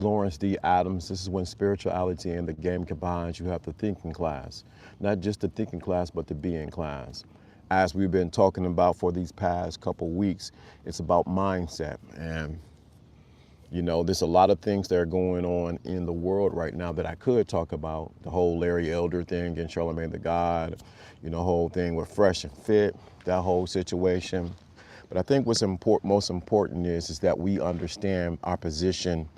Lawrence D. Adams. This is when spirituality and the game combines. You have the thinking class, not just the thinking class, but the being class. As we've been talking about for these past couple weeks, it's about mindset. And, there's a lot of things that are going on in the world right now that I could talk about. The whole Larry Elder thing and Charlemagne the God, whole thing with Fresh and Fit, that whole situation. But I think what's most important is that we understand our position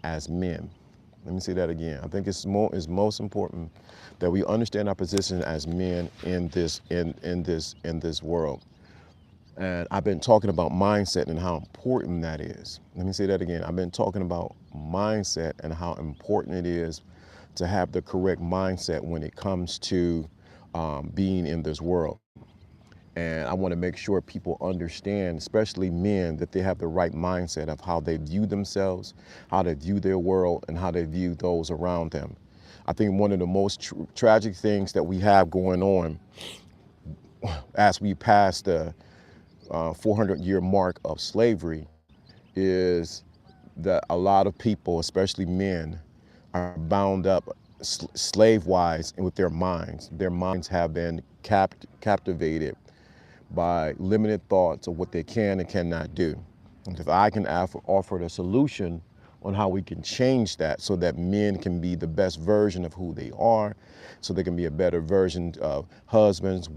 as men. Let me say that again. I think it's most important that we understand our position as men in this world. And I've been talking about mindset and how important that is. Let me say that again. I've been talking about mindset and how important it is to have the correct mindset when it comes to being in this world. And I want to make sure people understand, especially men, that they have the right mindset of how they view themselves, how they view their world, and how they view those around them. I think one of the most tragic things that we have going on as we pass the 400-year mark of slavery is that a lot of people, especially men, are bound up slave-wise with their minds. Their minds have been captivated by limited thoughts of what they can and cannot do. And if I can offer the solution on how we can change that so that men can be the best version of who they are, so they can be a better version of husbands,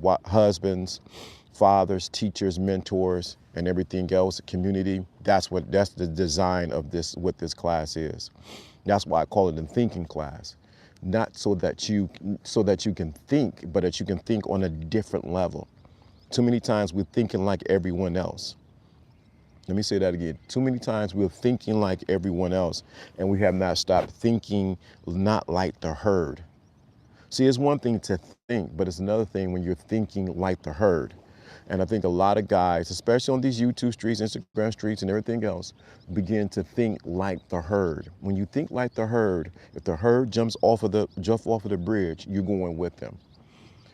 fathers, teachers, mentors, and everything else, community. That's the design of what this class is. That's why I call it a thinking class. Not so that you can think, but that you can think on a different level. Too many times we're thinking like everyone else. Let me say that again. Too many times we're thinking like everyone else, and we have not stopped thinking not like the herd. See, it's one thing to think, but it's another thing when you're thinking like the herd. And I think a lot of guys, especially on these YouTube streets, Instagram streets, and everything else, begin to think like the herd. When you think like the herd, if the herd jumps off of the bridge, you're going with them.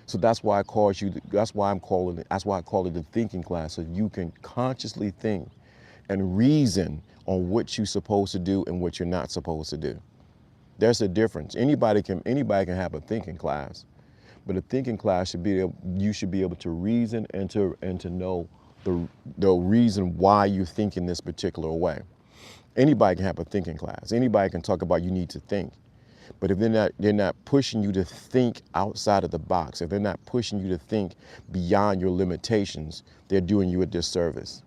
So that's why I call it the thinking class, so you can consciously think and reason on what you're supposed to do and what you're not supposed to do. There's a difference. Anybody can have a thinking class, but a thinking class you should be able to reason and to know the reason why you're thinking this particular way. Anybody can have a thinking class. Anybody can talk about you need to think. But if they're not pushing you to think outside of the box, if they're not pushing you to think beyond your limitations, they're doing you a disservice.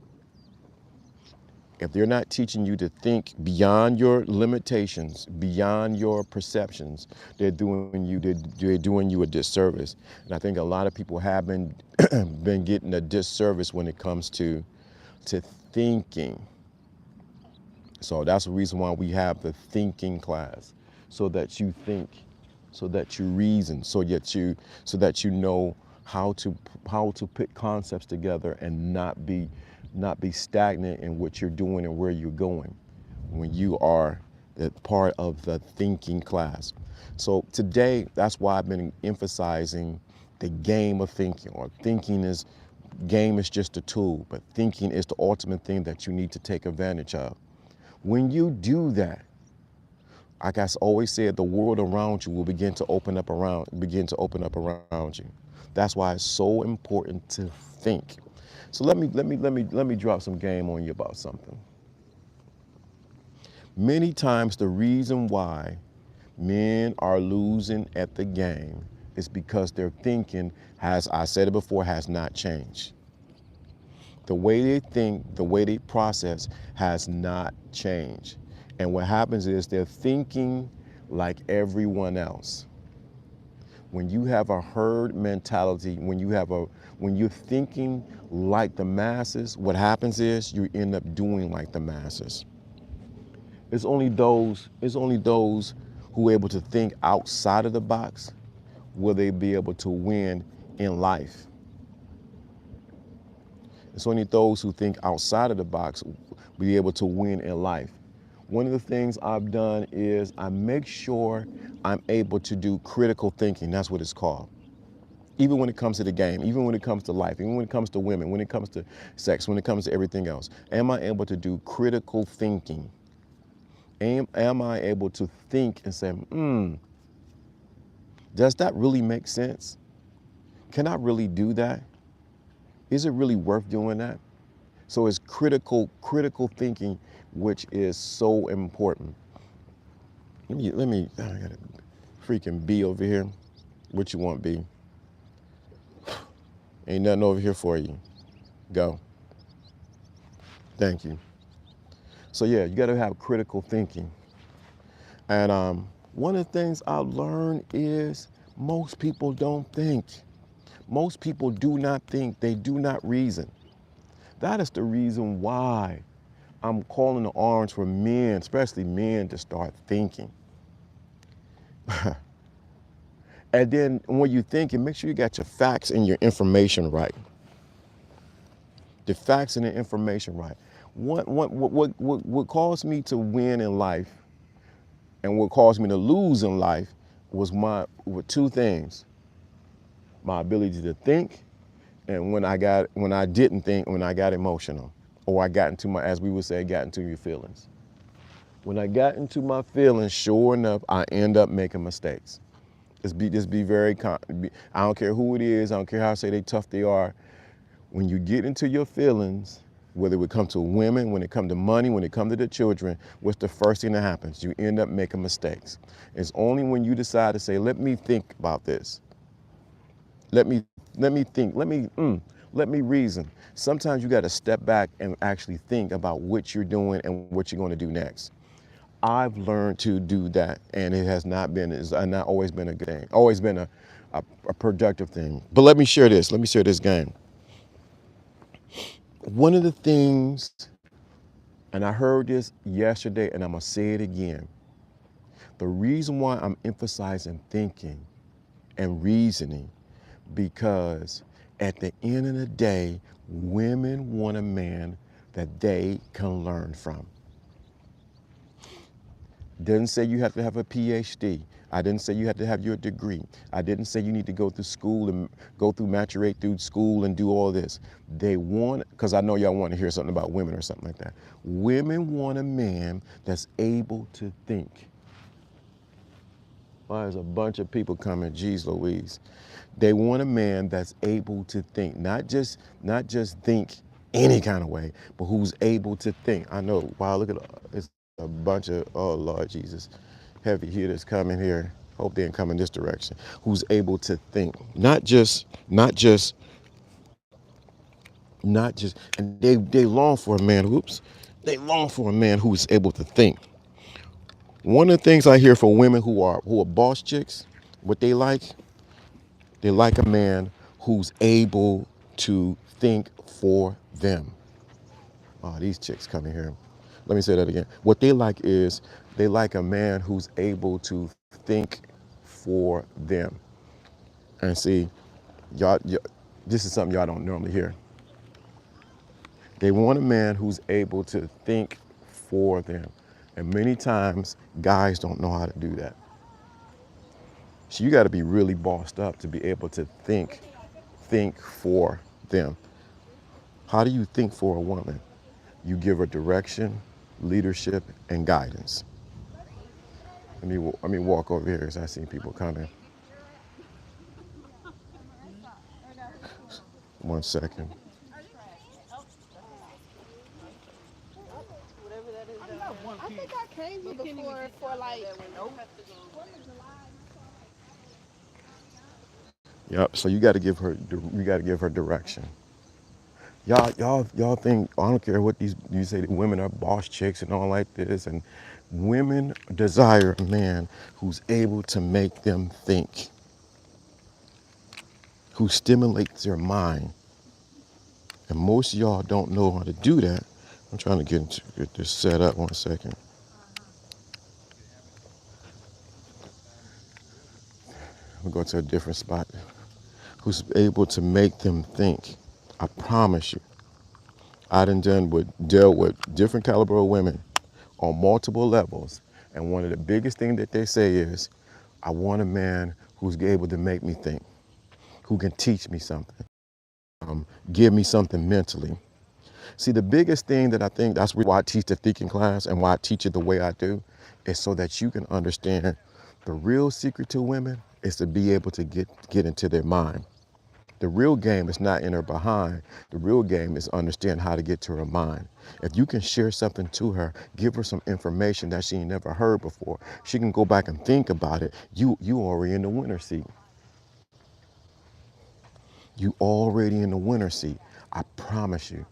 If they're not teaching you to think beyond your limitations, beyond your perceptions, they're doing you a disservice. And I think a lot of people have been been getting a disservice when it comes to thinking. So that's the reason why we have the thinking class, so that you think, so that you reason, so that you know how to put concepts together and not be stagnant in what you're doing and where you're going when you are part of the thinking class. So today, that's why I've been emphasizing the game of thinking, or game is just a tool, but thinking is the ultimate thing that you need to take advantage of. When you do that, like I always said, the world around you will begin to open up around you. That's why it's so important to think. So let me drop some game on you about something. Many times the reason why men are losing at the game is because their thinking, as I said it before, has not changed. The way they think, the way they process has not changed. And what happens is they're thinking like everyone else. When you have a herd mentality, when you're thinking like the masses, what happens is you end up doing like the masses. It's only those who are able to think outside of the box will they be able to win in life. It's only those who think outside of the box will be able to win in life. One of the things I've done is I make sure I'm able to do critical thinking. That's what it's called. Even when it comes to the game, even when it comes to life, even when it comes to women, when it comes to sex, when it comes to everything else, am I able to do critical thinking? Am I able to think and say, does that really make sense? Can I really do that? Is it really worth doing that? So it's critical thinking, which is so important. I got a freaking B over here. What you want, B? Ain't nothing over here for you. Go. Thank you. So yeah, you got to have critical thinking. And one of the things I learned is most people don't think. Most people do not think. They do not reason. That is the reason why I'm calling the arms for men, especially men, to start thinking. And then when you think, make sure you got your facts and your information right. The facts and the information right. What caused me to win in life and what caused me to lose in life was with two things: my ability to think, and when I didn't think, when I got emotional, or I got into as we would say, got into your feelings. When I got into my feelings, sure enough, I end up making mistakes. Just be very, I don't care who it is, I don't care how say they tough they are. When you get into your feelings, whether it would come to women, when it come to money, when it come to the children, what's the first thing that happens? You end up making mistakes. It's only when you decide to say, let me think about this. Let me think, let me reason. Sometimes you got to step back and actually think about what you're doing and what you're going to do next. I've learned to do that, and it has not always been a good thing, always been a productive thing. But let me share this game. One of the things, and I heard this yesterday, and I'm gonna say it again. The reason why I'm emphasizing thinking and reasoning, because at the end of the day, women want a man that they can learn from. Didn't say you have to have a PhD. I didn't say you had to have your degree. I didn't say you need to go through school and matriculate through school and do all this. They want, because I know y'all want to hear something about women or something like that. Women want a man that's able to think. Well, there's a bunch of people coming, geez Louise. They want a man that's able to think, not just think any kind of way, but who's able to think. I know, wow, look at it's a bunch of, oh Lord Jesus, heavy hitters coming here. Hope they ain't coming this direction. Who's able to think, not just, and they long for a man. Whoops, they long for a man who's able to think. One of the things I hear from women who are boss chicks, what they like a man who's able to think for them. Oh, these chicks coming here. Let me say that again. What they like is they like a man who's able to think for them. And see, y'all, this is something y'all don't normally hear. They want a man who's able to think for them. And many times, guys don't know how to do that. So you got to be really bossed up to be able to think for them. How do you think for a woman? You give her direction, leadership, and guidance. Let me walk over here as I see people coming. One second. I think I came here before for like. Yep. So you got to give her direction. Y'all think, I don't care what you say that women are boss chicks and all like this, and women desire a man who's able to make them think, who stimulates their mind. And most of y'all don't know how to do that. I'm trying to get this set up. One second. We'll go to a different spot. Who's able to make them think. I promise you. I done dealt with different caliber of women on multiple levels. And one of the biggest things that they say is, I want a man who's able to make me think, who can teach me something, give me something mentally. See, the biggest thing that I think that's why I teach the thinking class and why I teach it the way I do is so that you can understand the real secret to women is to be able to get into their mind. The real game is not in her behind. The real game is understand how to get to her mind. If you can share something to her, give her some information that she ain't never heard before, she can go back and think about it. You already in the winner's seat. You already in the winner's seat. I promise you.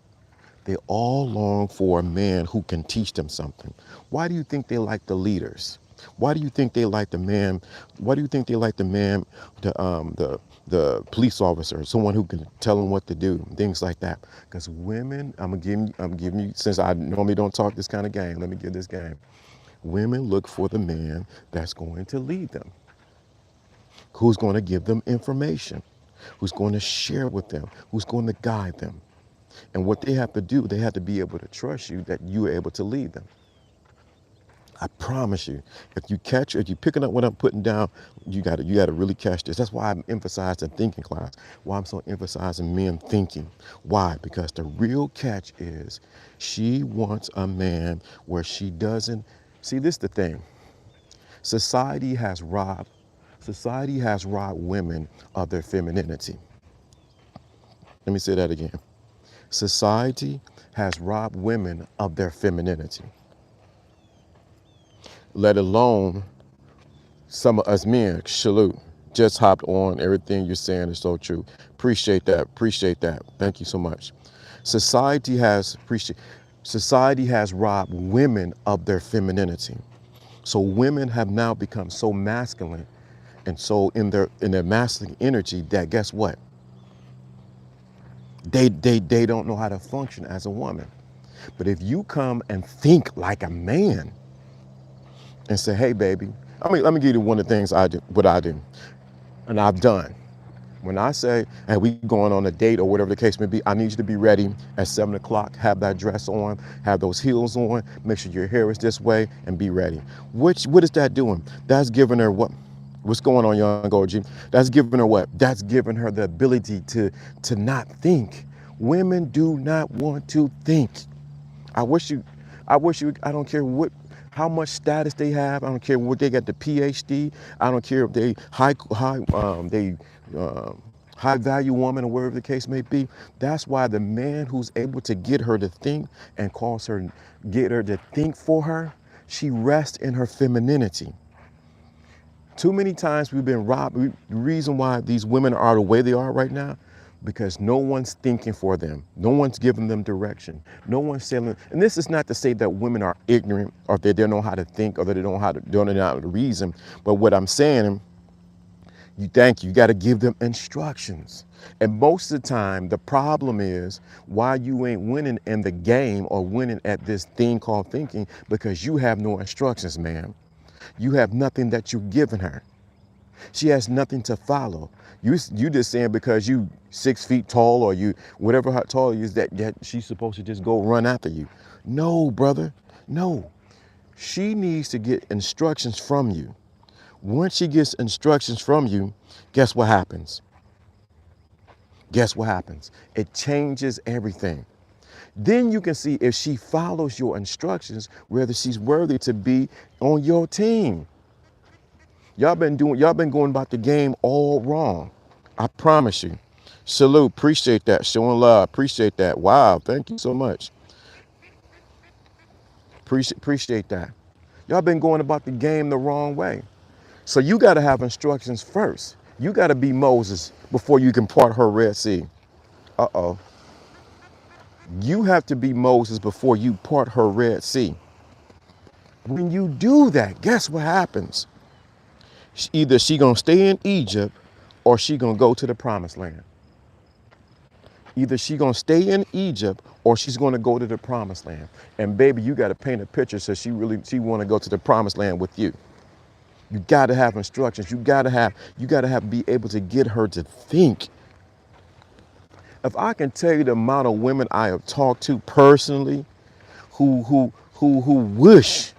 They all long for a man who can teach them something. Why do you think they like the leaders? Why do you think they like the man? Why do you think they like the man, the police officer, someone who can tell them what to do, things like that? Because women, I'm giving you, since I normally don't talk this kind of game, let me give this game. Women look for the man that's going to lead them, who's going to give them information, who's going to share with them, who's going to guide them. And what they have to do, they have to be able to trust you that you are able to lead them. I promise you, if you're picking up what I'm putting down, you got to really catch this. That's why I'm emphasizing thinking class. Why I'm so emphasizing men thinking. Why? Because the real catch is she wants a man where she doesn't. See, this is the thing. Society has robbed women of their femininity. Let me say that again. Society has robbed women of their femininity, let alone some of us men. Salute. Just hopped on. Everything you're saying is so true. Appreciate that. Appreciate that. Thank you so much. Society has robbed women of their femininity. So women have now become so masculine and so in their masculine energy that guess what? They don't know how to function as a woman. But if you come and think like a man and say, hey, baby, let me give you one of the things what I do, and I've done. When I say, hey, we going on a date or whatever the case may be, I need you to be ready at 7 o'clock, have that dress on, have those heels on, make sure your hair is this way, and be ready. What is that doing? That's giving her what? What's going on, young OG? That's giving her what? That's giving her the ability to not think. Women do not want to think. I don't care how much status they have. I don't care what they got the PhD. I don't care if they high value woman or whatever the case may be. That's why the man who's able to get her to think and get her to think for her, she rests in her femininity. Too many times we've been robbed. The reason why these women are the way they are right now, because no one's thinking for them. No one's giving them direction. No one's telling. And this is not to say that women are ignorant or that they don't know how to think or that they don't know how to reason. But what I'm saying, you got to give them instructions. And most of the time, the problem is why you ain't winning in the game or winning at this thing called thinking, because you have no instructions, man. You have nothing that you're giving her. She has nothing to follow. You just saying because you 6 feet tall or you whatever how tall you is that she's supposed to just go run after you. No, brother, no. She needs to get instructions from you. Once she gets instructions from you, guess what happens? Guess what happens? It changes everything. Then you can see if she follows your instructions, whether she's worthy to be on your team. Y'all been going about the game all wrong. I promise you. Salute, appreciate that. Showing love, appreciate that. Wow, thank you so much. Appreciate that. Y'all been going about the game the wrong way. So you got to have instructions first. You got to be Moses before you can part her Red Sea. Uh-oh. You have to be Moses before you part her Red Sea. When you do that, guess what happens? Either she gonna stay in Egypt or she gonna go to the promised land. Either she gonna stay in Egypt or she's gonna go to the promised land. And baby, you gotta paint a picture so she wanna go to the promised land with you. You gotta have instructions. You gotta be able to get her to think. If I can tell you the amount of women I have talked to personally who wish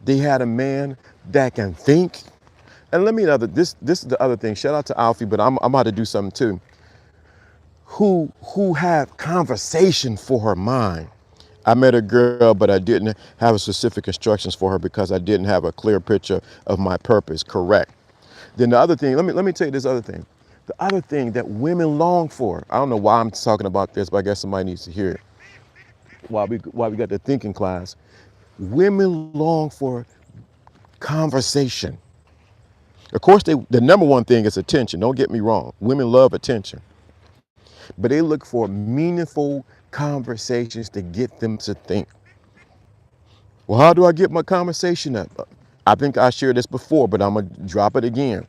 they had a man that can think. And this is the other thing. Shout out to Alfie, but I'm about to do something too. who have conversation for her mind. I met a girl, but I didn't have specific instructions for her because I didn't have a clear picture of my purpose. Correct. Then the other thing, let me tell you this other thing. The other thing that women long for, I don't know why I'm talking about this, but I guess somebody needs to hear it. While we got the thinking class, women long for conversation. Of course, the number one thing is attention. Don't get me wrong. Women love attention. But they look for meaningful conversations to get them to think. Well, how do I get my conversation up? I think I shared this before, but I'm going to drop it again.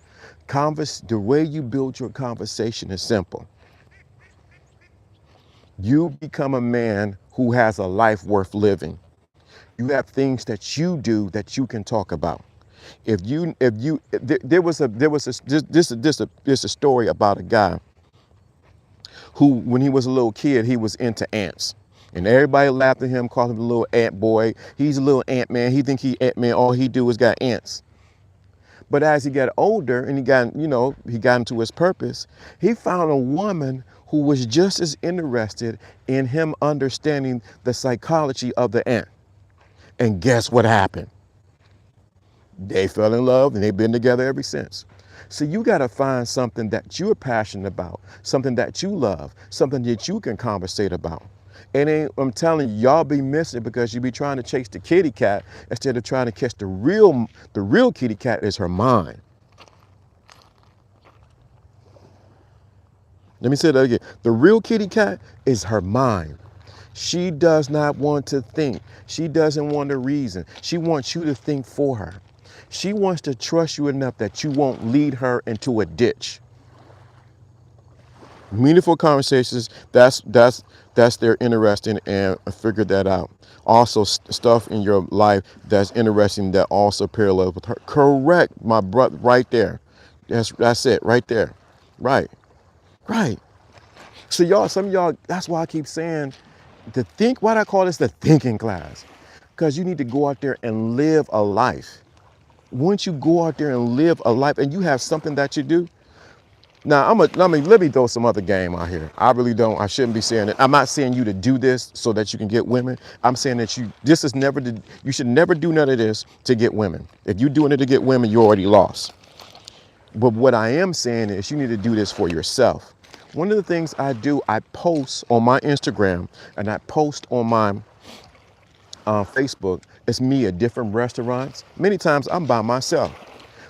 The way you build your conversation is simple. You become a man who has a life worth living. You have things that you do that you can talk about. There was a story about a guy who, when he was a little kid, he was into ants. And everybody laughed at him, called him the little ant boy. He's a little ant man. He think he ant man. All he do is got ants. But as he got older and he got into his purpose, he found a woman who was just as interested in him understanding the psychology of the ant. And guess what happened? They fell in love and they've been together ever since. So you got to find something that you're passionate about, something that you love, something that you can conversate about. And I'm telling you, y'all be missing because you be trying to chase the kitty cat instead of trying to catch the real kitty cat is her mind. Let me say that again. The real kitty cat is her mind. She does not want to think. She doesn't want to reason. She wants you to think for her. She wants to trust you enough that you won't lead her into a ditch. Meaningful conversations, that's their interesting, and I figured that out. Also, stuff in your life that's interesting that also parallels with her. Correct, my brother, right there. That's it, right there. Right. So y'all, some of y'all, that's why I keep saying why do I call this the thinking class? Because you need to go out there and live a life. Once you go out there and live a life and you have something that you do. Now, let me throw some other game out here. I really don't. I shouldn't be saying it. I'm not saying you to do this so that you can get women. I'm saying that you should never do none of this to get women. If you're doing it to get women, you're already lost. But what I am saying is you need to do this for yourself. One of the things I do, I post on my Instagram and I post on my Facebook. It's me at different restaurants. Many times I'm by myself.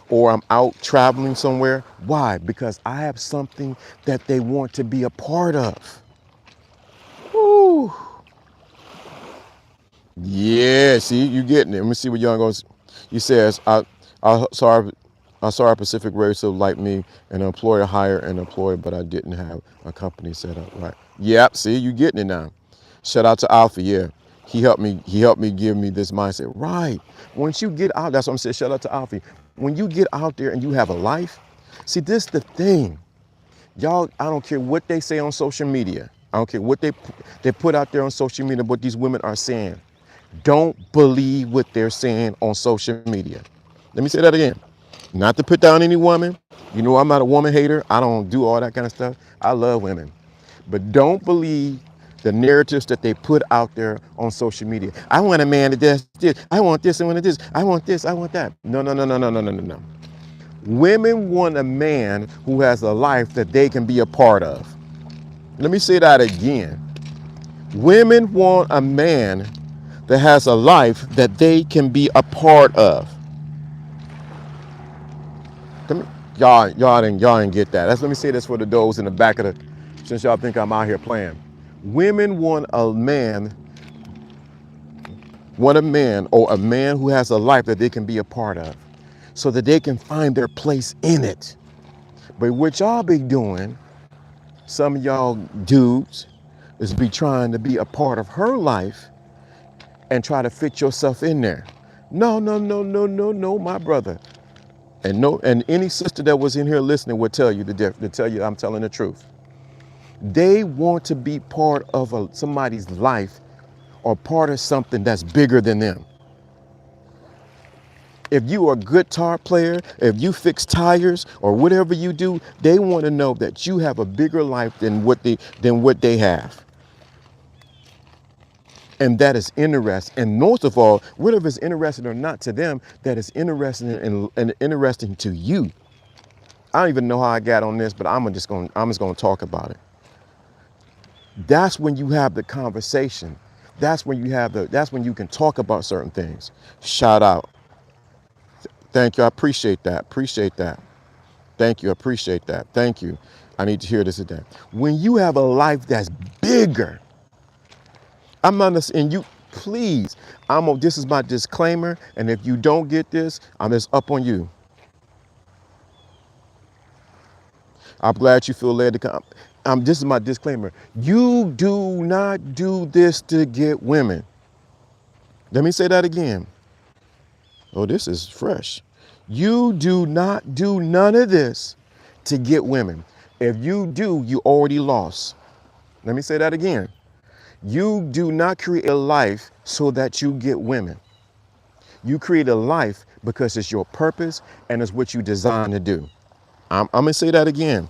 Or I'm out traveling somewhere. Why? Because I have something that they want to be a part of. Woo. Yeah, see, you getting it. Let me see what y'all goes. He says, I saw a Pacific Racer like me, an employer hired an employee, but I didn't have a company set up. Right. Yep, see, you getting it now. Shout out to Alpha, yeah. He helped me give me this mindset. Right. Once you get out, that's what I'm saying. Shout out to Alfie. When you get out there and you have a life, see, this the thing. Y'all, I don't care what they say on social media. I don't care what they put out there on social media, what these women are saying. Don't believe what they're saying on social media. Let me say that again. Not to put down any woman. You know, I'm not a woman hater. I don't do all that kind of stuff. I love women. But don't believe the narratives that they put out there on social media. I want a man that does this. I want this. I want this. I want this. I want that. No. Women want a man who has a life that they can be a part of. Let me say that again. Women want a man that has a life that they can be a part of. Y'all didn't get that. Let me say this for those in the back of since y'all think I'm out here playing. Women want a man or a man who has a life that they can be a part of so that they can find their place in it. But what y'all be doing, some of y'all dudes, is be trying to be a part of her life and try to fit yourself in there. No, my brother. And any sister that was in here listening would tell you I'm telling the truth. They want to be part of somebody's life or part of something that's bigger than them. If you are a guitar player, if you fix tires or whatever you do, they want to know that you have a bigger life than what they have. And that is interesting. And most of all, whether it's interesting or not to them, that is interesting and interesting to you. I don't even know how I got on this, but I'm just gonna talk about it. That's when you have the conversation. That's when you can talk about certain things. Shout out. Thank you. I appreciate that. Appreciate that. Thank you. I appreciate that. Thank you. I need to hear this today. When you have a life that's bigger, I'm not, and you, please, this is my disclaimer. And if you don't get this, I'm just up on you. I'm glad you feel led to come. This is my disclaimer. You do not do this to get women. Let me say that again. Oh, this is fresh. You do not do none of this to get women. If you do, you already lost. Let me say that again. You do not create a life so that you get women. You create a life because it's your purpose and it's what you designed to do. I'm going to say that again.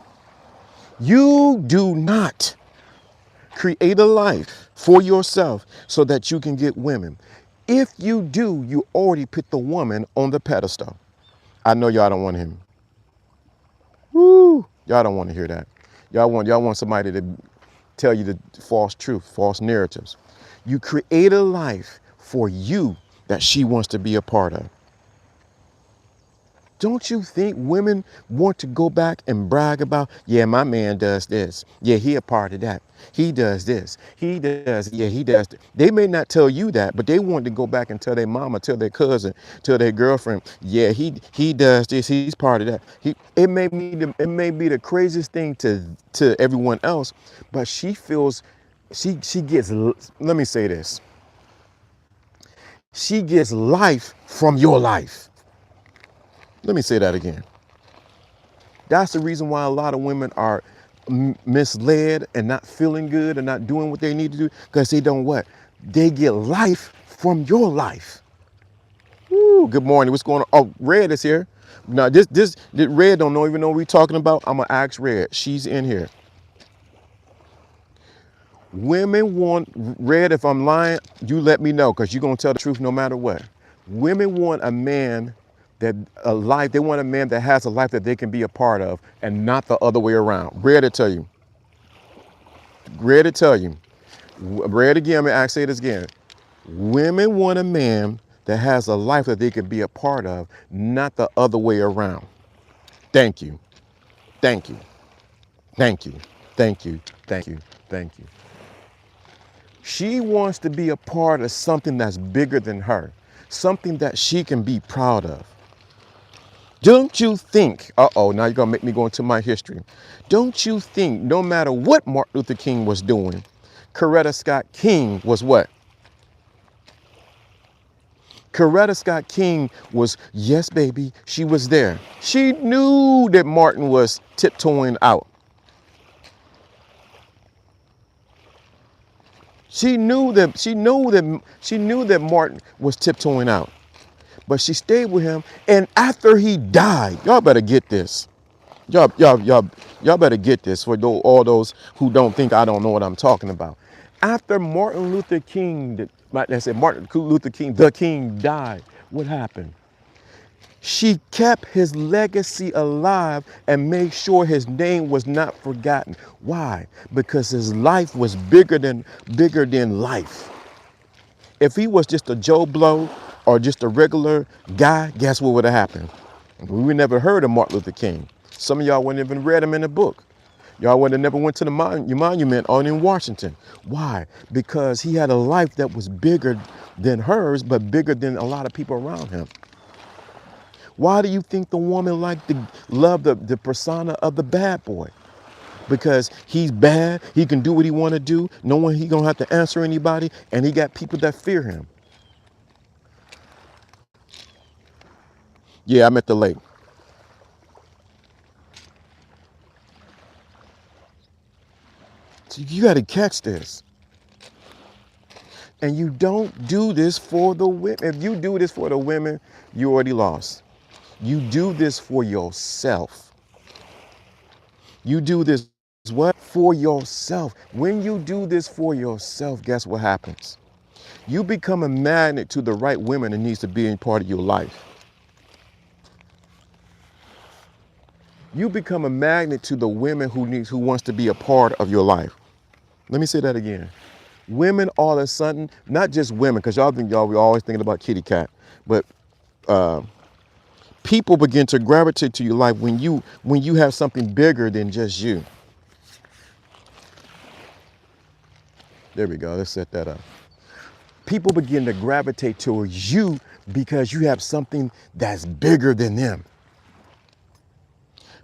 You do not create a life for yourself so that you can get women. If you do, you already put the woman on the pedestal. I know y'all don't want him. Woo! Y'all don't want to hear that. Y'all want somebody to tell you the false truth, false narratives. You create a life for you that she wants to be a part of. Don't you think women want to go back and brag about, yeah, my man does this. Yeah, he a part of that. He does this. He does, yeah, he does. They may not tell you that, but they want to go back and tell their mama, tell their cousin, tell their girlfriend, yeah, he does this. He's part of that. It may be the craziest thing to everyone else, but she feels, she gets, let me say this. She gets life from your life. Let me say that again. That's the reason why a lot of women are misled and not feeling good and not doing what they need to do, because they don't what? They get life from your life. Woo, good morning. What's going on? Oh, Red is here. Now this Red don't even know what we're talking about. I'm gonna ask Red. She's in here. Women want, Red, if I'm lying, you let me know, because you're gonna tell the truth no matter what. Women want a man they want a man that has a life that they can be a part of and not the other way around. Red to tell you. Red again, I'm gonna say this again. Women want a man that has a life that they can be a part of, not the other way around. Thank you. Thank you. Thank you. Thank you. Thank you. Thank you. She wants to be a part of something that's bigger than her, something that she can be proud of. Don't you think, now you're going to make me go into my history. Don't you think no matter what Martin Luther King was doing, Coretta Scott King was what? Coretta Scott King was, yes, baby, she was there. She knew that Martin was tiptoeing out. She knew that Martin was tiptoeing out. But she stayed with him, and after he died, y'all better get this. Y'all better get this for all those who don't think I don't know what I'm talking about. After Martin Luther King, Martin Luther King, the King, died, what happened? She kept his legacy alive and made sure his name was not forgotten. Why? Because his life was bigger than life. If he was just a Joe Blow or just a regular guy, guess what would have happened? We never heard of Martin Luther King. Some of y'all wouldn't even read him in a book. Y'all would have never went to the monument on in Washington. Why? Because he had a life that was bigger than hers, but bigger than a lot of people around him. Why do you think the woman loved the persona of the bad boy? Because he's bad, he can do what he want to do, no one he gonna have to answer anybody, and he got people that fear him. Yeah, I'm at the lake. So you got to catch this. And you don't do this for the women. If you do this for the women, you already lost. You do this for yourself. You do this what? For yourself. When you do this for yourself, guess what happens? You become a magnet to the right women that needs to be in part of your life. You become a magnet to the women who wants to be a part of your life. Let me say that again. Women all of a sudden, not just women, because y'all think we always thinking about kitty cat, but people begin to gravitate to your life when you have something bigger than just you. There we go. Let's set that up. People begin to gravitate towards you because you have something that's bigger than them.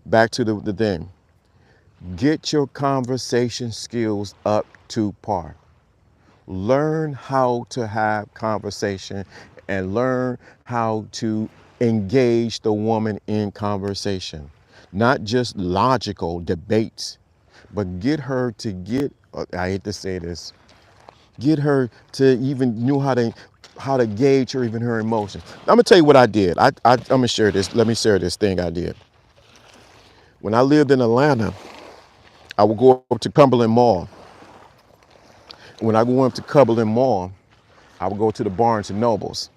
Back to the thing. Get your conversation skills up to par. Learn how to have conversation and learn how to engage the woman in conversation. Not just logical debates, but get her to I hate to say this, get her to even know how to gauge her, even her emotions. I'm gonna tell you what I did. I'm gonna share this. Let me share this thing I did. When I lived in Atlanta, I would go up to Cumberland Mall. When I go up to Cumberland Mall, I would go to the Barnes and Nobles.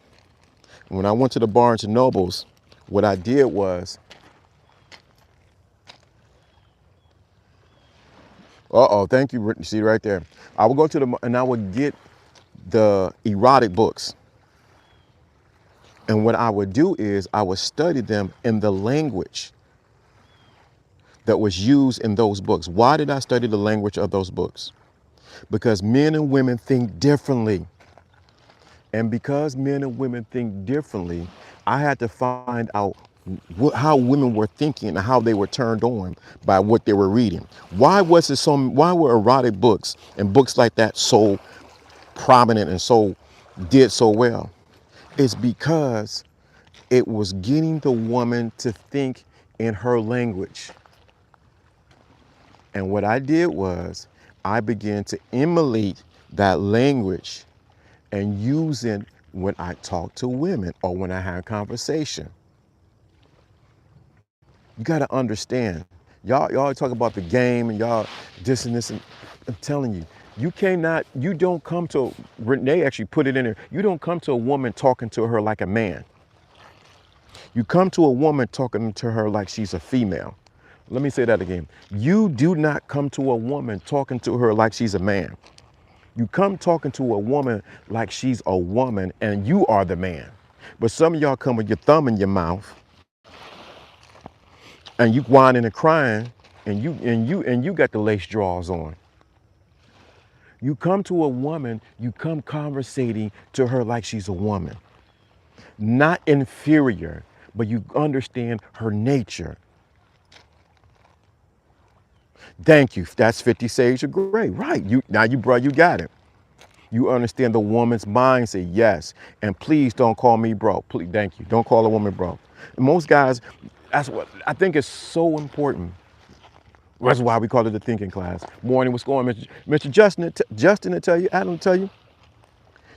And when I went to the Barnes and Nobles, what I did was, thank you, see right there. I would go to and I would get the erotic books. And what I would do is I would study them in the language that was used in those books. Why did I study the language of those books? Because men and women think differently. And because men and women think differently, I had to find out how women were thinking and how they were turned on by what they were reading. Why were erotic books and books like that so prominent and did so well? It's because it was getting the woman to think in her language. And what I did was I began to emulate that language and use it when I talk to women or when I have conversation. You got to understand, y'all talk about the game and y'all this and this, and I'm telling you, you don't come to, Renee actually put it in there, you don't come to a woman talking to her like a man. You come to a woman talking to her like she's a female. Let me say that again. You do not come to a woman talking to her like she's a man. You come talking to a woman like she's a woman and you are the man. But some of y'all come with your thumb in your mouth and you whining and crying and you got the lace drawers on. You come to a woman, you come conversating to her like she's a woman. Not inferior, but you understand her nature. Thank you. That's 50 Shades of Grey. Right. You got it. You understand the woman's mindset. Yes. And please don't call me bro. Please, thank you. Don't call a woman bro. And most guys, that's what I think is so important. That's why we call it the thinking class. Morning, what's going on, Mr. Justin? Justin to tell you, Adam to tell you.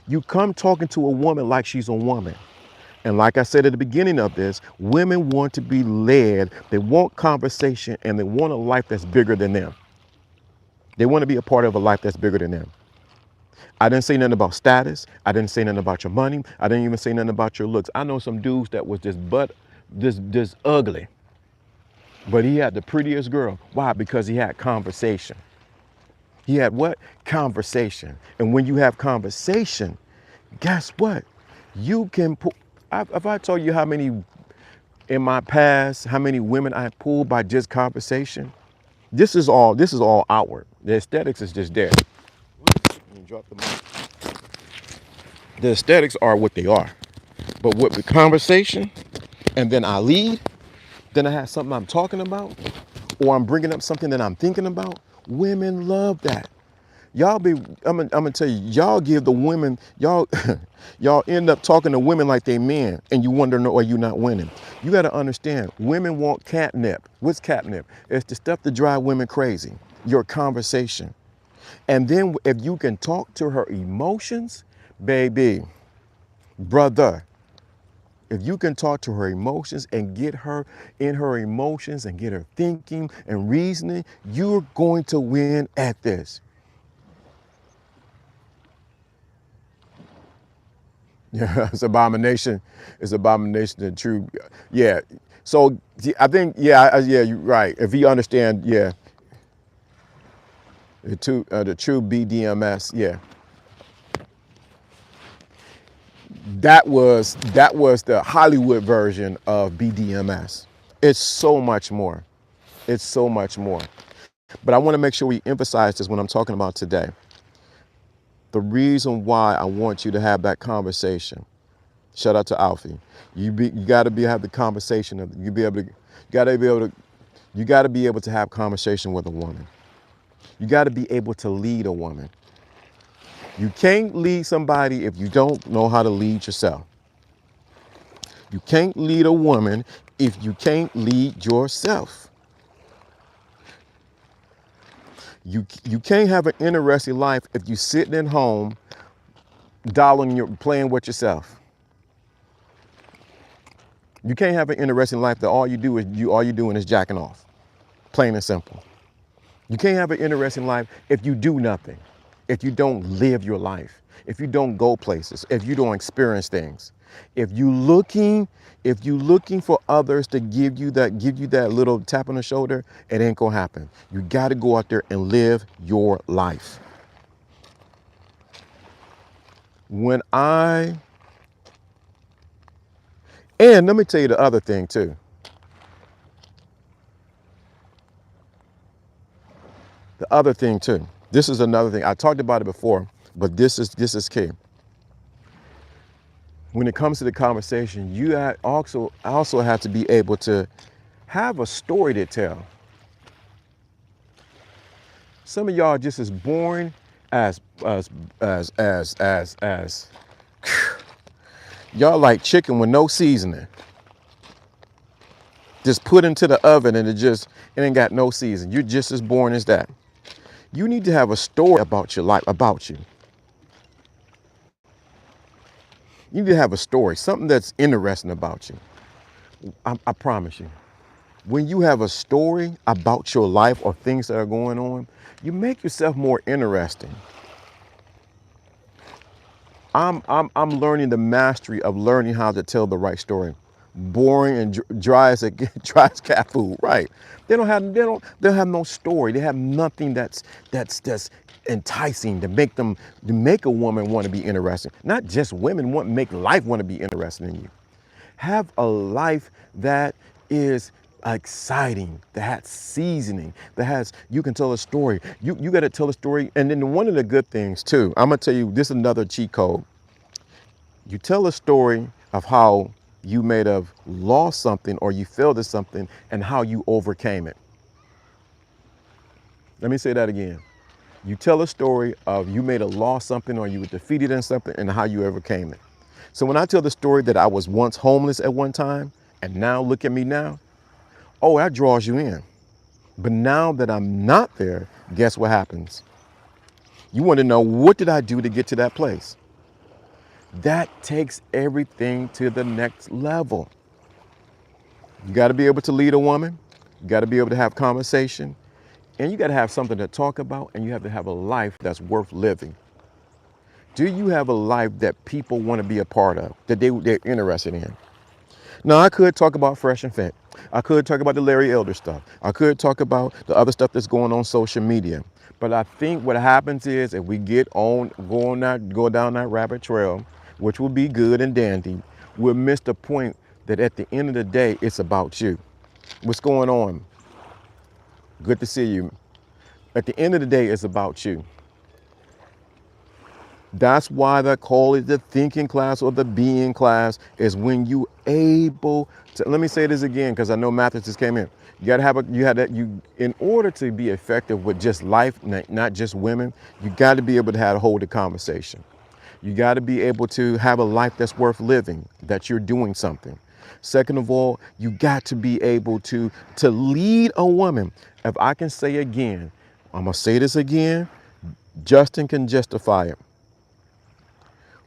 You come talking to a woman like she's a woman. And like I said at the beginning of this, women want to be led. They want conversation and they want a life that's bigger than them. They want to be a part of a life that's bigger than them. I didn't say nothing about status. I didn't say nothing about your money. I didn't even say nothing about your looks. I know some dudes that was this ugly, but he had the prettiest girl. Why? Because he had conversation. He had what? Conversation. And when you have conversation, guess what? You can put, if I told you how many in my past, how many women I pulled by just conversation, this is all outward. The aesthetics is just there. Let me drop the mic. The aesthetics are what they are. But with the conversation, and then I lead, then I have something I'm talking about, or I'm bringing up something that I'm thinking about, women love that. I'm gonna tell you, y'all give the women, y'all end up talking to women like they men, and you wonder why you're not winning. You gotta understand, women want catnip. What's catnip? It's the stuff that drive women crazy. Your conversation. And then if you can talk to her emotions, Baby, brother, if you can talk to her emotions and get her in her emotions and get her thinking and reasoning, you're going to win at this. Yeah, it's abomination. It's abomination and true. Yeah. So I think, yeah, you're right. If you understand, yeah, the true BDMS, yeah, that was the Hollywood version of BDMS. It's so much more. It's so much more. But I want to make sure we emphasize this when I'm talking about today. The reason why I want you to have that conversation. Shout out to Alfie. You got to have the conversation. You got to be able to have conversation with a woman. You got to be able to lead a woman. You can't lead somebody if you don't know how to lead yourself. You can't lead a woman if you can't lead yourself. You can't have an interesting life if you're sitting at home, playing with yourself. You can't have an interesting life that all you're doing is jacking off. Plain and simple. You can't have an interesting life if you do nothing, if you don't live your life, if you don't go places, if you don't experience things. If you looking for others to give you that little tap on the shoulder, it ain't gonna happen. You gotta go out there and live your life. And let me tell you the other thing too. The other thing too. This is another thing. I talked about it before, but this is key. When it comes to the conversation, you also have to be able to have a story to tell. Some of y'all just as boring as y'all like chicken with no seasoning. Just put into the oven and it ain't got no season. You're just as boring as that. You need to have a story about your life, about you. You need to have a story, something that's interesting about you. I promise you. When you have a story about your life or things that are going on, you make yourself more interesting. I'm learning the mastery of learning how to tell the right story. Boring and dry as cat food, right? They don't have no story. They have nothing that's enticing to make a woman want to be interested. Not just women make life want to be interested in you. Have a life that is exciting, that has seasoning, you can tell a story. You got to tell a story. And then one of the good things too, I'm gonna tell you, this is another cheat code. You tell a story of how you may have lost something or you failed at something and how you overcame it. Let me say that again. You tell a story of you may have lost something or you were defeated in something and how you overcame it. So when I tell the story that I was once homeless at one time and now look at me now, oh, that draws you in. But now that I'm not there, guess what happens? You want to know, what did I do to get to that place? That takes everything to the next level. You got to be able to lead a woman. You got to be able to have conversation. And you got to have something to talk about. And you have to have a life that's worth living. Do you have a life that people want to be a part of, that they're interested in? Now, I could talk about Fresh and Fit. I could talk about the Larry Elder stuff. I could talk about the other stuff that's going on social media. But I think what happens is if we go down that rabbit trail, which will be good and dandy, we'll miss the point that at the end of the day, it's about you. What's going on? Good to see you. At the end of the day, it's about you. That's why they call it the thinking class or the being class, is when you able to, let me say this again, because I know Mathis just came in. You got to have in order to be effective with just life, not just women, you got to be able to hold a conversation. You got to be able to have a life that's worth living, that you're doing something. Second of all, you got to be able to lead a woman. If I can say again, I'm going to say this again, Justin can justify it.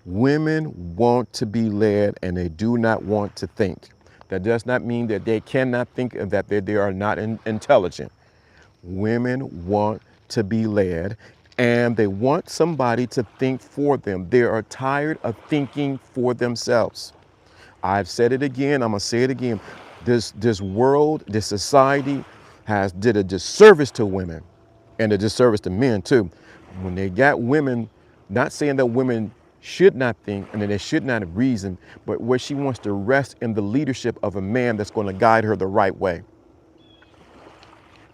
Women want to be led and they do not want to think. That does not mean that they cannot think and that they are not intelligent. Women want to be led and they want somebody to think for them. They are tired of thinking for themselves. I've said it again, I'm gonna say it again. This world, this society has did a disservice to women and a disservice to men too. When they got women, not saying that women should not think and that they should not reason, but where she wants to rest in the leadership of a man that's going to guide her the right way.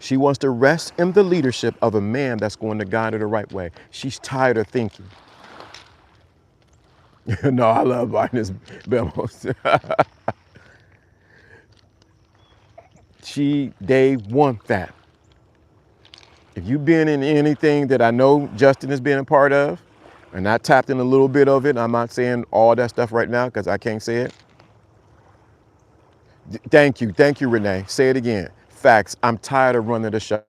She wants to rest in the leadership of a man that's going to guide her the right way. She's tired of thinking. No, I love Barnes Bemos. They want that. If you've been in anything that I know Justin has been a part of, and I tapped in a little bit of it, I'm not saying all that stuff right now because I can't say it. Thank you, Renee. Say it again. Facts, I'm tired of running the show.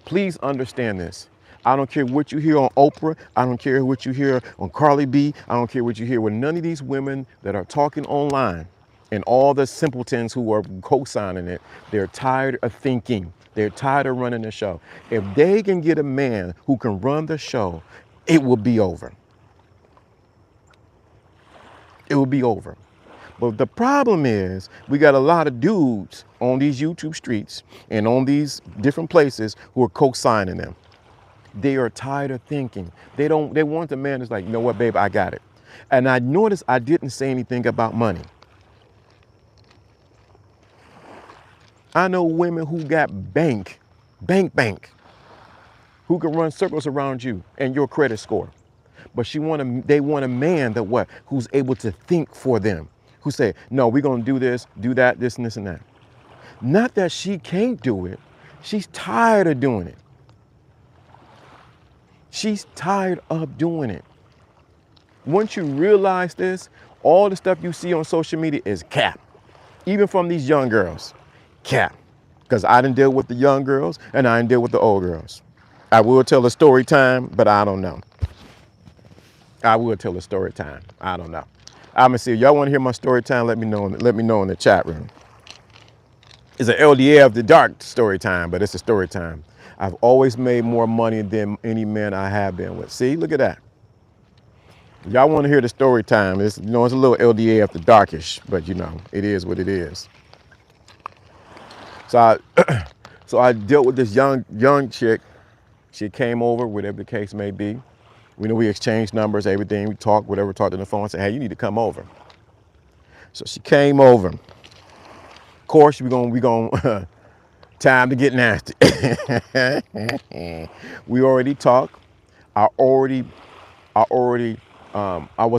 Please understand this. I don't care what you hear on Oprah. I don't care what you hear on Carly B. I don't care what you hear with none of these women that are talking online and all the simpletons who are co-signing it. They're tired of thinking. They're tired of running the show. If they can get a man who can run the show, it will be over. It will be over. But the problem is we got a lot of dudes on these YouTube streets and on these different places who are co-signing them. They are tired of thinking. They want the man that's like, you know what, babe, I got it. And I noticed I didn't say anything about money. I know women who got bank, who can run circles around you and your credit score. But they want a man that what? Who's able to think for them. Who say, no, we're gonna do this, do that, this and this and that. Not that she can't do it. She's tired of doing it. She's tired of doing it. Once you realize this, all the stuff you see on social media is cap. Even from these young girls, cap. Because I didn't deal with the young girls and I didn't deal with the old girls. I will tell a story time, but I don't know. I will tell a story time. I don't know. I'm gonna see. Y'all want to hear my story time? Let me know. Let me know in the chat room. It's an LDA of the dark story time, but it's a story time. I've always made more money than any man I have been with. See, look at that. Y'all want to hear the story time? It's it's a little LDA after darkish, but it is what it is. So I dealt with this young chick. She came over, whatever the case may be. We exchanged numbers, everything. We talked, whatever. Talked on the phone. Said, hey, you need to come over. So she came over. Of course, we gonna time to get nasty. We already talked. I was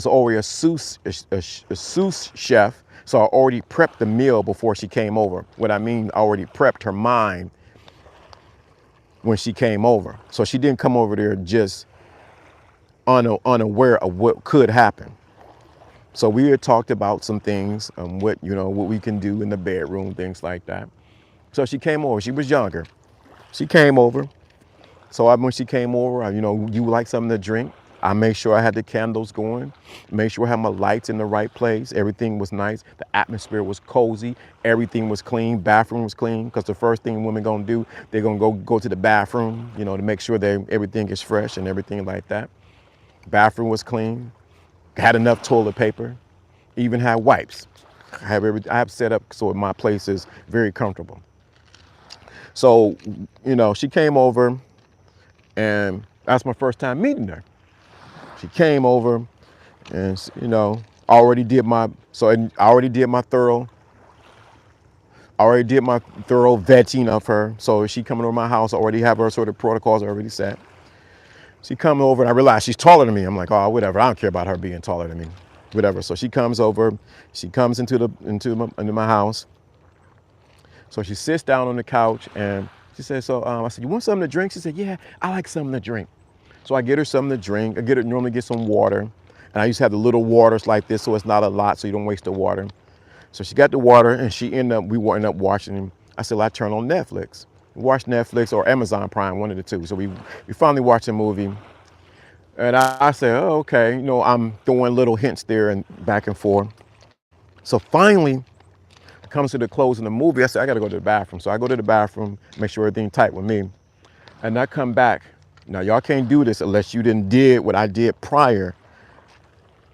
already a sous chef, so I already prepped the meal before she came over. What I mean, I already prepped her mind when she came over. So she didn't come over there just unaware of what could happen. So we had talked about some things, what we can do in the bedroom, things like that. So she came over. She was younger. She came over. So when she came over, you like something to drink? I made sure I had the candles going, made sure I had my lights in the right place. Everything was nice. The atmosphere was cozy. Everything was clean. Bathroom was clean. Because the first thing women gonna do, they're gonna go to the bathroom, to make sure that everything is fresh and everything like that. Bathroom was clean. Had enough toilet paper. Even had wipes. I have set up so my place is very comfortable. So, she came over, and that's my first time meeting her. She came over, and I already did my thorough vetting of her. So she coming over my house, I already have her sort of protocols already set. She come over, and I realized she's taller than me. I'm like, oh, whatever. I don't care about her being taller than me, whatever. So she comes over. She comes into my house. So she sits down on the couch, and she says, I said, you want something to drink? She said, yeah, I like something to drink. So I get her something to drink. Normally get some water. And I used to have the little waters like this, so it's not a lot, so you don't waste the water. So she got the water, and we ended up watching. I said, well, I turn on Netflix. We watched Netflix or Amazon Prime, one of the two. So we finally watched a movie. And I said, oh, okay. I'm throwing little hints there and back and forth. So finally, it comes to the close of the movie. I said, I got to go to the bathroom. So I go to the bathroom, make sure everything tight with me. And I come back. Now, y'all can't do this unless you didn't did what I did prior.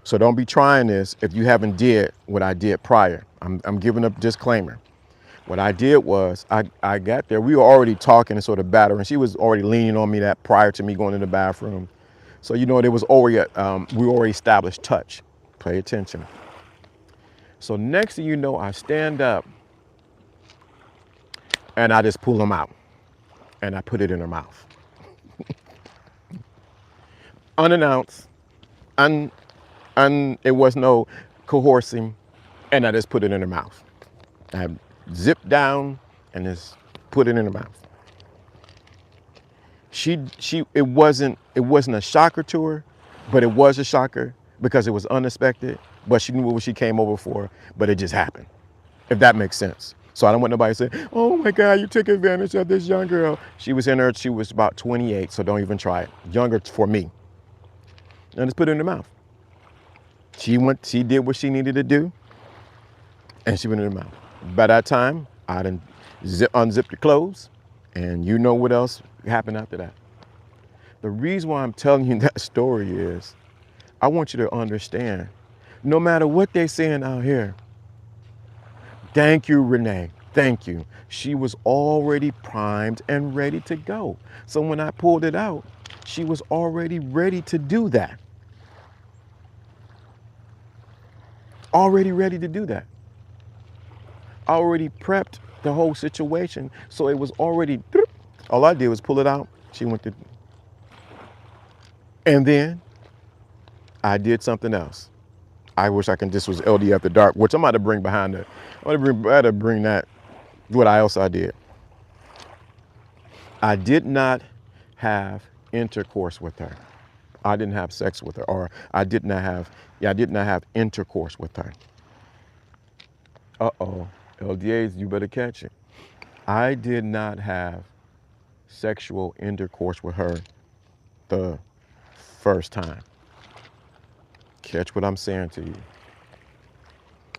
So don't be trying this if you haven't did what I did prior. I'm giving a disclaimer. What I did was I got there. We were already talking and sort of battering. She was already leaning on me that prior to me going to the bathroom. So there was already we already established touch. Pay attention. So next thing you know, I stand up and I just pull them out and I put it in her mouth, unannounced, it was no coercing, and I just put it in her mouth. I zipped down and just put it in her mouth. It wasn't a shocker to her, but it was a shocker because it was unexpected. But she knew what she came over for, but it just happened, if that makes sense. So I don't want nobody to say, oh my God, you took advantage of this young girl. She was about 28, so don't even try it. Younger for me. And just put it in her mouth. She did what she needed to do, and she went in her mouth. By that time, I done unzipped the clothes, and you know what else happened after that. The reason why I'm telling you that story is, I want you to understand, no matter what they're saying out here, thank you, Renee, thank you. She was already primed and ready to go. So when I pulled it out, she was already ready to do that. Already ready to do that. Already prepped the whole situation. So it was already, all I did was pull it out. She went to, and then I did something else. I wish this was LD After Dark, which I'm about to bring behind it. I'm about to bring that, what else I did. I did not have intercourse with her. I didn't have sex with her, or I did not have intercourse with her. Uh-oh, LDAs, you better catch it. I did not have sexual intercourse with her the first time. Catch what I'm saying to you.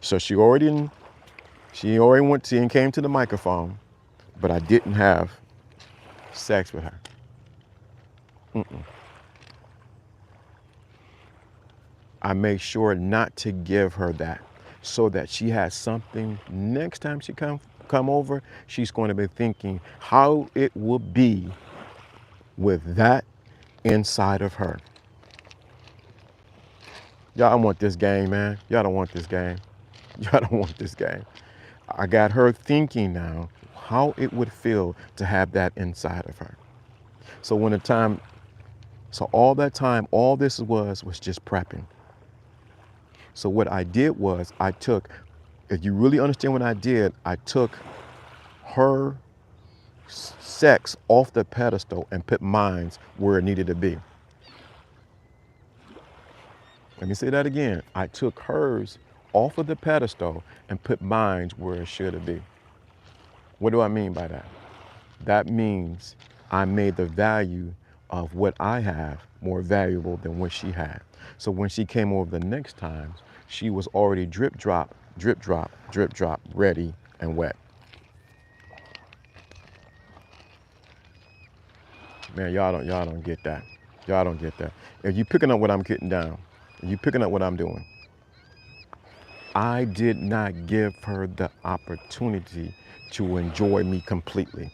So she already went and came to the microphone, but I didn't have sex with her. I made sure not to give her that, so that she has something next time she come over, she's going to be thinking how it will be with that inside of her. Y'all don't want this game, man. Y'all don't want this game. Y'all don't want this game. I got her thinking now how it would feel to have that inside of her. So all that time, all this was just prepping. So what I did was if you really understand what I did, I took her sex off the pedestal and put mine where it needed to be. Let me say that again. I took hers off of the pedestal and put mine where it should be. What do I mean by that? That means I made the value of what I have more valuable than what she had. So when she came over the next time, she was already drip, drop, ready and wet. Man, y'all don't get that. Y'all don't get that. If you picking up what I'm getting down, if you picking up what I'm doing, I did not give her the opportunity to enjoy me completely.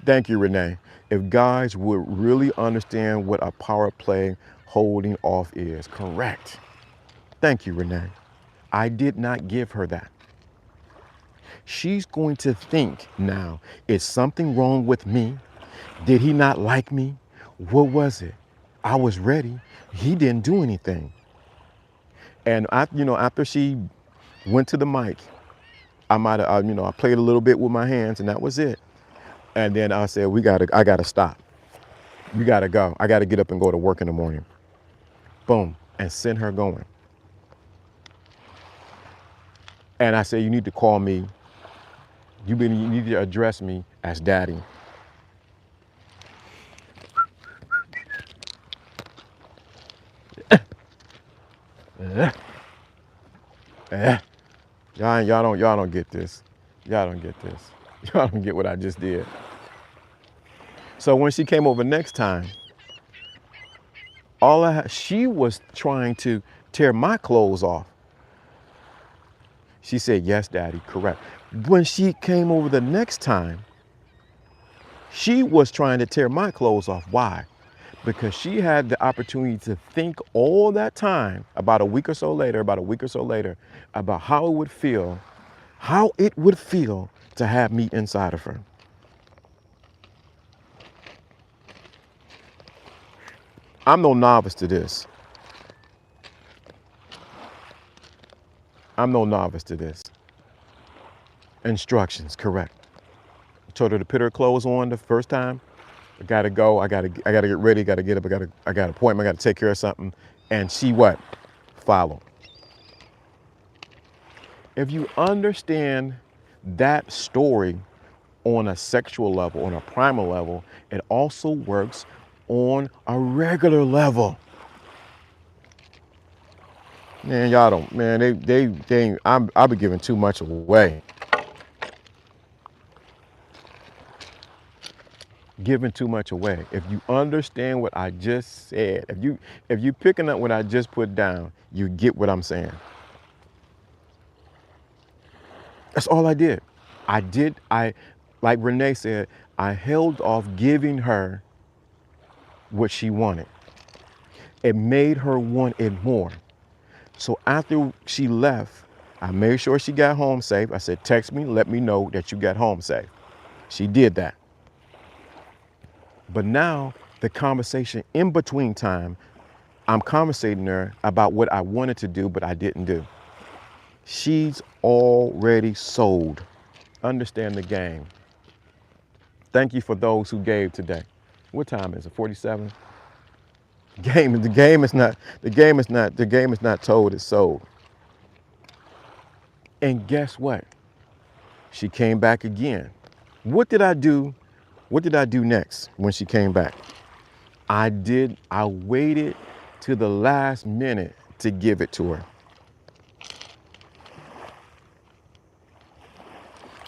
Thank you, Renee. If guys would really understand what a power play holding off is, correct. Thank you, Renee. I did not give her that. She's going to think now, is something wrong with me? Did he not like me? What was it? I was ready. He didn't do anything. And after she went to the mic, I played a little bit with my hands and that was it. And then I said, I gotta stop. You gotta go. I gotta get up and go to work in the morning. Boom, and send her going. And I said, you need to call me. You need to address me as daddy. Y'all don't get this. Y'all don't get this. Y'all don't get what I just did. So when she came over next time, she was trying to tear my clothes off. She said, yes, Daddy, correct. When she came over the next time, she was trying to tear my clothes off. Why? Because she had the opportunity to think all that time, about a week or so later, about how it would feel to have me inside of her. I'm no novice to this. Instructions, correct. I told her to put her clothes on the first time. I gotta go. I gotta get ready. Gotta get up. I got an appointment. I gotta take care of something. And she what? Followed. If you understand that story on a sexual level, on a primal level, it also works on a regular level. Man, y'all don't. Man, I'll be giving too much away. Giving too much away. If you understand what I just said, if you picking up what I just put down, you get what I'm saying. That's all I did. Like Renee said, I held off giving her what she wanted. It made her want it more. So after she left, I made sure she got home safe. I said, text me, let me know that you got home safe. She did that. But now the conversation in between time, I'm conversating her about what I wanted to do, but I didn't do. She's already sold. Understand the game. Thank you for those who gave today. What time is it? 47? The game is not told, it's sold. And guess what? She came back again. What did I do? What did I do next when she came back? I waited to the last minute to give it to her.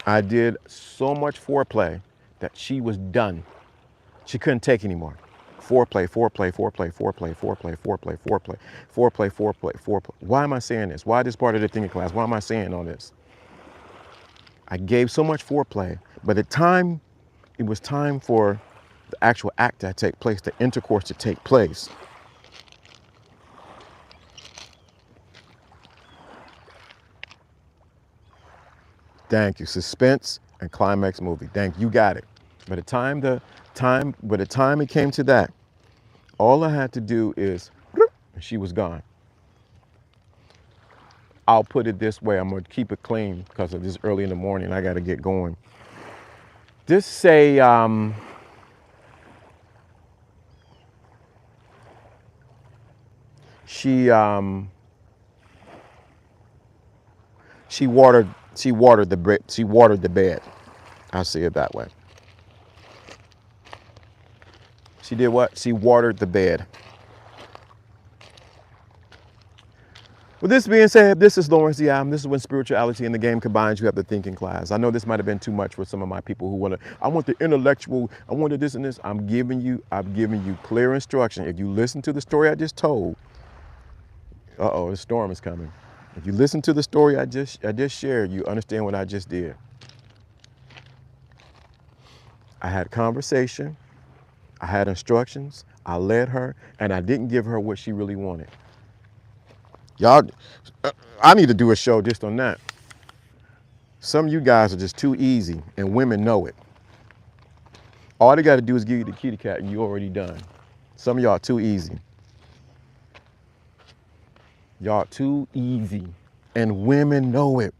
I did so much foreplay that she was done. She couldn't take anymore. Foreplay. Why am I saying this? Why this part of the thinking class? Why am I saying all this? I gave so much foreplay, but at the time, it was time for the actual act to take place, the intercourse to take place. Thank you. Suspense and climax movie. Thank you. You got it. By the time it came to that, all I had to do is, and she was gone. I'll put it this way. I'm going to keep it clean because of this early in the morning. I got to get going. Just say, she watered the bed. I'll say it that way. She did what? She watered the bed. With this being said, this is Lawrence D. Allen. This is when spirituality and the game combines. You have the thinking class. I know this might have been too much for some of my people who I want the intellectual, I wanted this and this. I'm giving you clear instruction. If you listen to the story I just told, the storm is coming. If you listen to the story I just shared, you understand what I just did. I had conversation, I had instructions, I led her, and I didn't give her what she really wanted. Y'all, I need to do a show just on that. Some of you guys are just too easy, and women know it. All they got to do is give you the kitty cat, and you're already done. Some of y'all too easy. Y'all too easy, and women know it.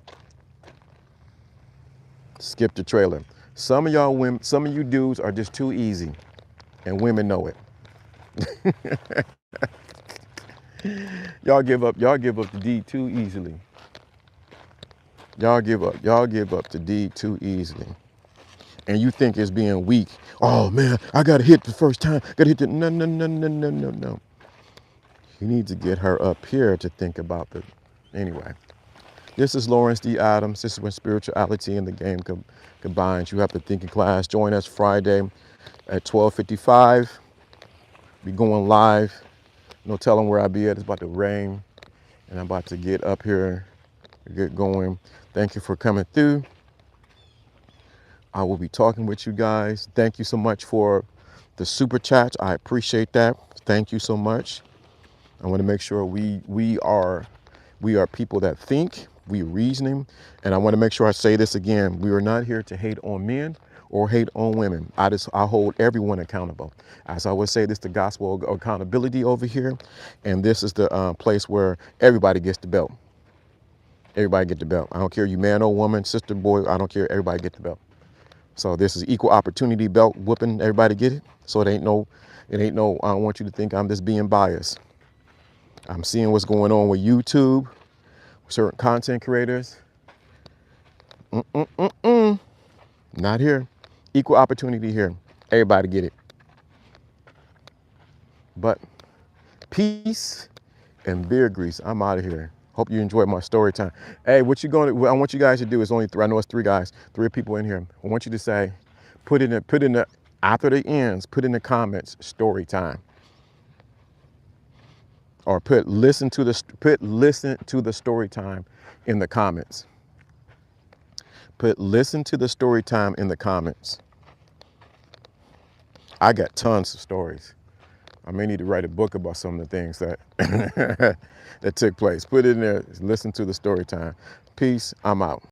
Skip the trailer. Some of y'all women, some of you dudes are just too easy, and women know it. Y'all give up the D too easily. Y'all give up the D too easily. And you think it's being weak. Oh man, I gotta hit the first time. No. We need to get her up here to think about the, anyway. This is Lawrence D. Adams. This is when spirituality and the game combines. You have the thinking class. Join us Friday at 12:55. Be going live. No telling where I'll be at. It's about to rain, and I'm about to get up here, get going. Thank you for coming through. I will be talking with you guys. Thank you so much for the super chats. I appreciate that. Thank you so much. I want to make sure we are people that think, we reasoning, and I want to make sure I say this again. We are not here to hate on men or hate on women. I hold everyone accountable. As I would say, this is the gospel of accountability over here, and this is the place where everybody gets the belt. Everybody get the belt. I don't care you man or woman, sister, boy. I don't care. Everybody get the belt. So this is equal opportunity belt whooping. Everybody get it. So it ain't no. I don't want you to think I'm just being biased. I'm seeing what's going on with YouTube, certain content creators. Not here. Equal opportunity here. Everybody get it. But peace and beer grease. I'm out of here. Hope you enjoyed my story time. Hey, what I want you guys to do is only three. I know it's three guys, three people in here. I want you to say, put in the after the ends, put in the comments story time. Or put listen to the story time in the comments. Put listen to the story time in the comments. I got tons of stories. I may need to write a book about some of the things that that took place. Put it in there. Listen to the story time. Peace. I'm out.